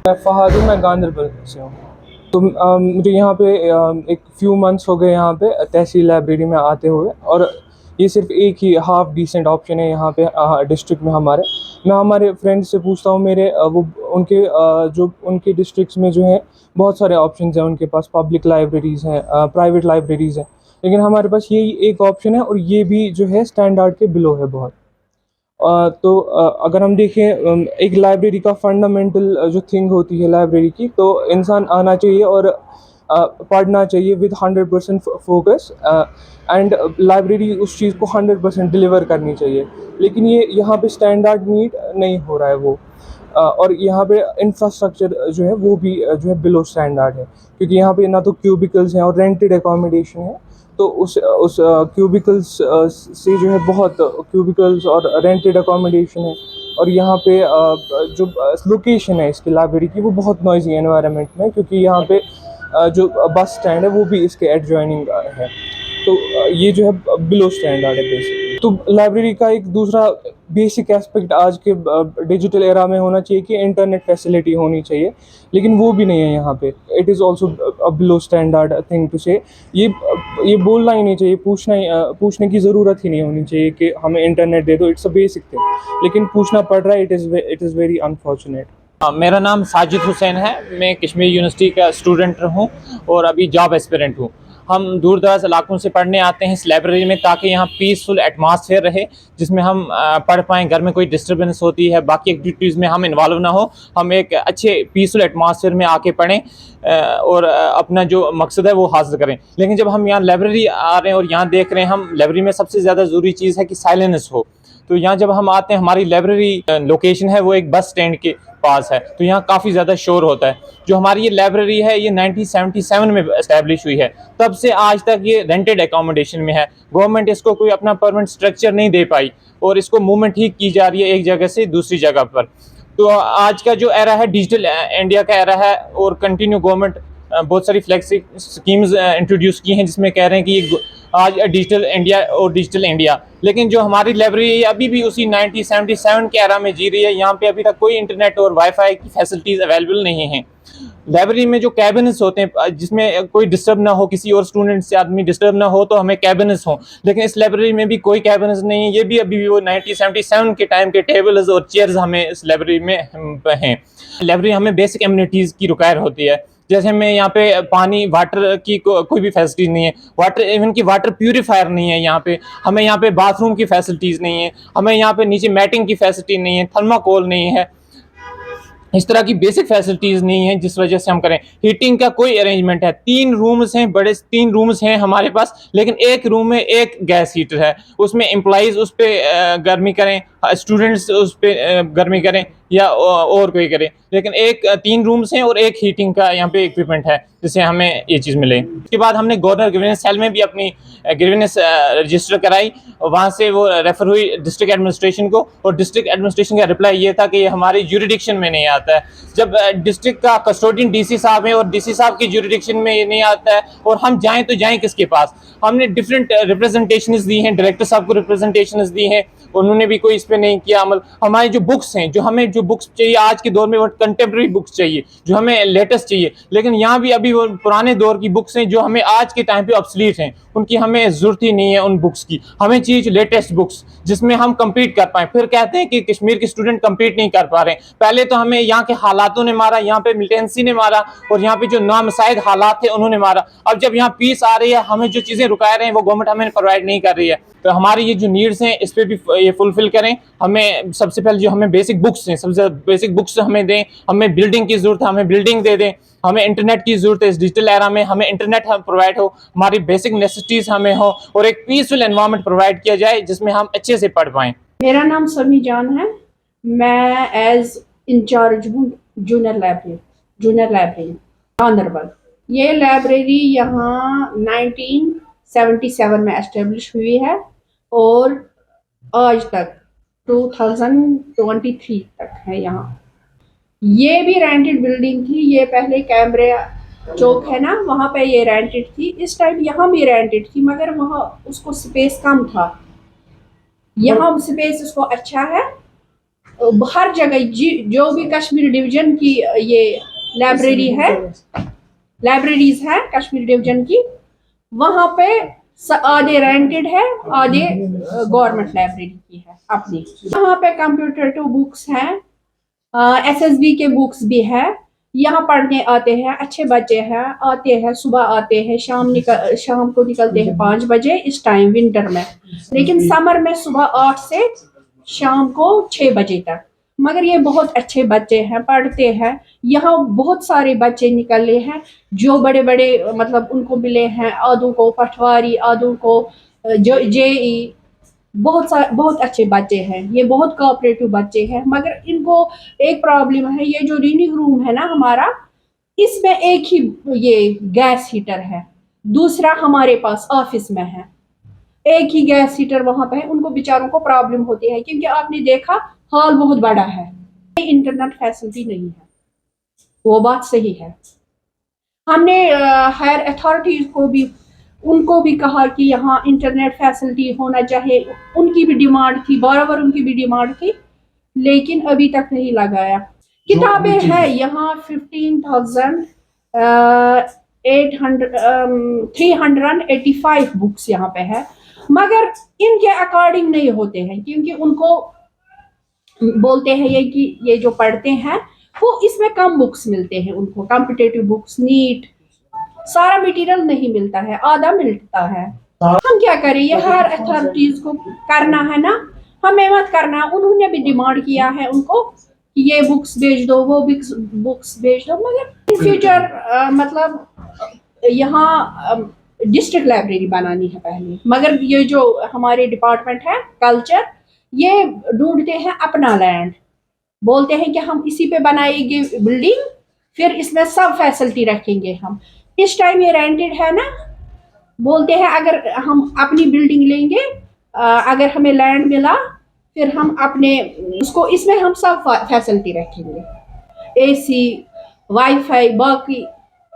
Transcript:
मैं फ़हाद हूँ, मैं गांधरबल से हूँ। तो मुझे यहाँ पे एक फ़्यू मंथ्स हो गए यहाँ पे तहसील लाइब्रेरी में आते हुए, और ये सिर्फ़ एक ही हाफ़ डिसेंट ऑप्शन है यहाँ पे डिस्ट्रिक्ट में हमारे। मैं हमारे फ्रेंड्स से पूछता हूँ, मेरे वो उनके जो उनके डिस्ट्रिक्ट्स में जो है बहुत सारे ऑप्शंस हैं उनके पास, पब्लिक लाइब्रेरीज़ हैं, प्राइवेट लाइब्रेरीज़ हैं। लेकिन हमारे पास यही एक ऑप्शन है, और ये भी जो है स्टैंडर्ड के बिलो है बहुत। तो अगर हम देखें एक लाइब्रेरी का फंडामेंटल जो थिंग होती है लाइब्रेरी की, तो इंसान आना चाहिए और पढ़ना चाहिए विद 100% फोकस, एंड लाइब्रेरी उस चीज़ को 100% डिलीवर करनी चाहिए। लेकिन ये यहाँ पे स्टैंडर्ड मीट नहीं हो रहा है वो। और यहाँ पे इंफ्रास्ट्रक्चर जो है वो भी जो है बिलो स्टैंडर्ड है, क्योंकि यहाँ पे ना तो क्यूबिकल्स हैं और रेंटेड एकोमोडेशन है। तो उस क्यूबिकल्स से जो है बहुत क्यूबिकल्स और रेंटेड अकोमोडेशन है। और यहाँ पे जो लोकेशन है इसकी लाइब्रेरी की, वो बहुत नॉइजी एनवायरनमेंट में है, क्योंकि यहाँ पे जो बस स्टैंड है वो भी इसके एडजॉइनिंग है। तो ये जो है बिलो स्टैंडर्ड है बेसिकली। तो लाइब्रेरी का एक दूसरा बेसिक एस्पेक्ट आज के डिजिटल एरा में होना चाहिए कि इंटरनेट फैसिलिटी होनी चाहिए, लेकिन वो भी नहीं है यहाँ पे। It is also below standard thing to say. ये ये बोलना ही नहीं चाहिए, पूछने की ज़रूरत ही नहीं होनी चाहिए कि हमें इंटरनेट दे दो, इट्स अ बेसिक थिंग। लेकिन पूछना पड़ रहा है, इट इज़ वेरी अनफॉर्चुनेट। मेरा नाम साजिद हुसैन है। मैं कश्मीर यूनिवर्सिटी का स्टूडेंट हूँ और अभी जॉब एस्पिरेंट हूँ। हम दूर दराज इलाकों से पढ़ने आते हैं इस लाइब्रेरी में, ताकि यहाँ पीसफुल एटमॉस्फेयर रहे, जिसमें हम पढ़ पाएँ। घर में कोई डिस्टर्बेंस होती है, बाकी एक्टिविटीज़ में हम इन्वॉल्व ना हो, हम एक अच्छे पीसफुल एटमॉस्फेयर में आके पढ़ें और अपना जो मकसद है वो हासिल करें। लेकिन जब हम यहाँ लाइब्रेरी आ रहे हैं और यहाँ देख रहे हैं, हम लाइब्रेरी में सबसे ज़्यादा ज़रूरी चीज़ है कि साइलेंस हो। तो यहाँ जब हम आते हैं, हमारी लाइब्रेरी लोकेशन है वो एक बस स्टैंड के पास है, तो यहाँ काफ़ी ज़्यादा शोर होता है। जो हमारी ये लाइब्रेरी है ये 1977 में एस्टैब्लिश हुई है, तब से आज तक ये रेंटेड एकोमोडेशन में है। गवर्नमेंट इसको कोई अपना परमानेंट स्ट्रक्चर नहीं दे पाई और इसको मूवमेंट ही की जा रही है एक जगह से दूसरी जगह पर। तो आज का जो एरा है डिजिटल इंडिया का एरा है, और कंटिन्यू गवर्नमेंट बहुत सारी फ्लैक्सी स्कीम्स इंट्रोड्यूस की हैं, जिसमें कह रहे हैं कि आज डिजिटल इंडिया और डिजिटल इंडिया। लेकिन जो हमारी लाइब्रेरी है अभी भी उसी 1977 के एरा में जी रही है। यहाँ पे अभी तक कोई इंटरनेट और वाईफाई की फैसिलिटीज़ अवेलेबल नहीं हैं। लाइब्रेरी में जो कैबिनेट्स होते हैं, जिसमें कोई डिस्टर्ब ना हो, किसी और स्टूडेंट से आदमी डिस्टर्ब ना हो, तो हमें कैबिनेट्स हों। लेकिन इस लाइब्रेरी में भी कोई कैबिनेट्स नहीं है। ये भी अभी भी वो 1977 के टाइम के टेबल्स और चेयर्स हमें इस लाइब्रेरी में हैं। लाइब्रेरी हमें बेसिक एमिनिटीज़ की रिक्वायर होती है, जैसे हमें यहाँ पे पानी, वाटर की कोई भी फैसिलिटी नहीं है। वाटर, इवन की वाटर प्यूरीफायर नहीं है यहाँ पे। हमें यहाँ पे बाथरूम की फैसिलिटीज़ नहीं है। हमें यहाँ पे नीचे मैटिंग की फैसिलिटी नहीं है, थर्माकोल नहीं है। इस तरह की बेसिक फैसिलिटीज़ नहीं है, जिस वजह से हम करें। हीटिंग का कोई अरेंजमेंट है, 3 रूम्स हैं, बड़े 3 रूम्स हैं हमारे पास, लेकिन एक रूम में एक गैस हीटर है। उसमें एम्प्लॉइज़ उस पर गर्मी करें, स्टूडेंट्स उस पर गर्मी करें, या और कोई करे। लेकिन 3 रूम्स हैं और एक हीटिंग का यहाँ पे इक्विपमेंट है, जिससे हमें ये चीज़ मिले। उसके बाद हमने गवर्नर ग्रीवेंस सेल में भी अपनी ग्रीवेंस रजिस्टर कराई। वहाँ से वो रेफर हुई डिस्ट्रिक्ट एडमिनिस्ट्रेशन को, और डिस्ट्रिक्ट एडमिनिस्ट्रेशन का रिप्लाई ये था कि ये हमारी ज्यूरिडिक्शन में नहीं आता है। जब डिस्ट्रिक्ट का कस्टोडियन डीसी साहब है और डीसी साहब की ज्यूरिडिक्शन में ये नहीं आता है, और हम जाएँ तो जाएँ किसके पास? हमने डिफरेंट रिप्रेजेंटेशंस दी हैं, डायरेक्टर साहब को रिप्रेजेंटेशंस दी हैं, उन्होंने भी कोई इस पर नहीं किया अमल। हमारी जो बुक्स हैं, जो हमें जो बुक्स चाहिए आज के दौर में, वो कंटेम्प्रेरी बुक्स चाहिए, जो हमें लेटेस्ट चाहिए। लेकिन यहाँ भी अभी वो पुराने दौर की बुक्स हैं जो हमें आज के टाइम पे ऑब्सलीट हैं, उनकी हमें ज़रूरत ही नहीं है उन बुक्स की। हमें चाहिए लेटेस्ट बुक्स जिसमें हम कम्पीट कर पाएँ। फिर कहते हैं कि कश्मीर के स्टूडेंट कम्पीट नहीं कर पा रहे हैं। पहले तो हमें यहाँ के हालातों ने मारा, यहाँ पे मिलिटेंसी ने मारा, और यहाँ पे जो नामुसाइद हालात थे उन्होंने मारा। अब जब यहाँ पीस आ रही है, हमें जो चीज़ें रुका रहे हैं वो गवर्नमेंट हमें प्रोवाइड नहीं कर रही है। तो हमारी ये जो नीड्स हैं इस पर भी ये फुलफिल करें। हमें सबसे पहले जो हमें बेसिक बुक्स हैं, सबसे बेसिक बुक्स हमें दें। हमें बिल्डिंग की ज़रूरत है, हमें बिल्डिंग दे दें। हमें इंटरनेट की ज़रूरत है, इस डिजिटल एरा में हमें इंटरनेट प्रोवाइड हो, हमारी बेसिक नेसेसिटीज़ हमें हो, और एक पीसफुल एनवायरनमेंट प्रोवाइड किया जाए जिसमें हम अच्छे से पढ़ पाएँ। मेरा नाम समी जान है। मैं एज इंचार्ज हूँ जूनियर लाइब्रेरी गांधरबल। ये लाइब्रेरी यहाँ 1977 में एस्टेब्लिश हुई है और आज तक 2023 तक है यहाँ। ये भी रेंटेड बिल्डिंग थी। ये पहले कैमरे चौक है ना, वहाँ पे ये रेंटेड थी। इस टाइम यहाँ भी रेंटेड थी, मगर वहाँ उसको स्पेस कम था। यहाँ स्पेस उसको अच्छा है, हर जगह जो भी कश्मीर डिवीजन की ये लाइब्रेरी है, लाइब्रेरीज है कश्मीर डिवीजन की, वहाँ पे आधे रेंटेड है, आधे गवर्नमेंट लाइब्रेरी की है अपनी। यहाँ पे कंप्यूटर टू बुक्स हैं, एसएसबी के बुक्स भी है। यहाँ पढ़ने आते हैं, अच्छे बच्चे हैं, आते हैं, सुबह आते हैं, शाम को निकलते हैं 5 बजे इस टाइम विंटर में। लेकिन समर में सुबह 8 से शाम को 6 बजे तक। मगर ये बहुत अच्छे बच्चे हैं, पढ़ते हैं। यहाँ बहुत सारे बच्चे निकले हैं जो बड़े बड़े मतलब उनको मिले हैं, आधों को पटवारी, आधों को जो जेई, बहुत अच्छे बच्चे हैं। ये बहुत कोऑपरेटिव बच्चे हैं। मगर इनको एक प्रॉब्लम है, ये जो रीडिंग रूम है ना हमारा, इसमें एक ही ये गैस हीटर है, दूसरा हमारे पास ऑफिस में है, एक ही गैस हीटर वहां पे है। उनको बेचारों को प्रॉब्लम होती है क्योंकि आपने देखा हॉल बहुत बड़ा है, इंटरनेट फैसिलिटी नहीं है, वो बात सही है। हमने हायर अथॉरिटीज को भी, उनको भी कहा कि यहाँ इंटरनेट फैसिलिटी होना चाहिए, उनकी भी डिमांड थी, बराबर उनकी भी डिमांड थी, लेकिन अभी तक नहीं लगाया। किताबें हैं यहाँ 385 बुक्स यहाँ पे है, मगर इनके अकॉर्डिंग नहीं होते हैं क्योंकि उनको बोलते हैं ये कि ये जो पढ़ते हैं वो इसमें कम बुक्स मिलते हैं, उनको कॉम्पिटेटिव बुक्स, नीट, सारा मटेरियल नहीं मिलता है, आधा मिलता है। हम क्या करें, ये हर अथॉरिटीज को करना है ना, हमें मत करना। उन्होंने भी डिमांड किया है उनको कि ये बुक्स भेज दो, वो बुक्स भेज दो, मगर इन फ्यूचर मतलब यहाँ डिस्ट्रिक्ट लाइब्रेरी बनानी है पहले। मगर ये जो हमारे डिपार्टमेंट है कल्चर, ये ढूंढते हैं अपना लैंड, बोलते हैं कि हम इसी पे बनाएंगे बिल्डिंग, फिर इसमें सब फैसिलिटी रखेंगे हम। इस टाइम ये रेंटेड है ना, बोलते हैं अगर हम अपनी बिल्डिंग लेंगे, अगर हमें लैंड मिला, फिर हम अपने उसको इसमें हम सब फैसिलिटी रखेंगे, एसी, वाईफाई, बाकी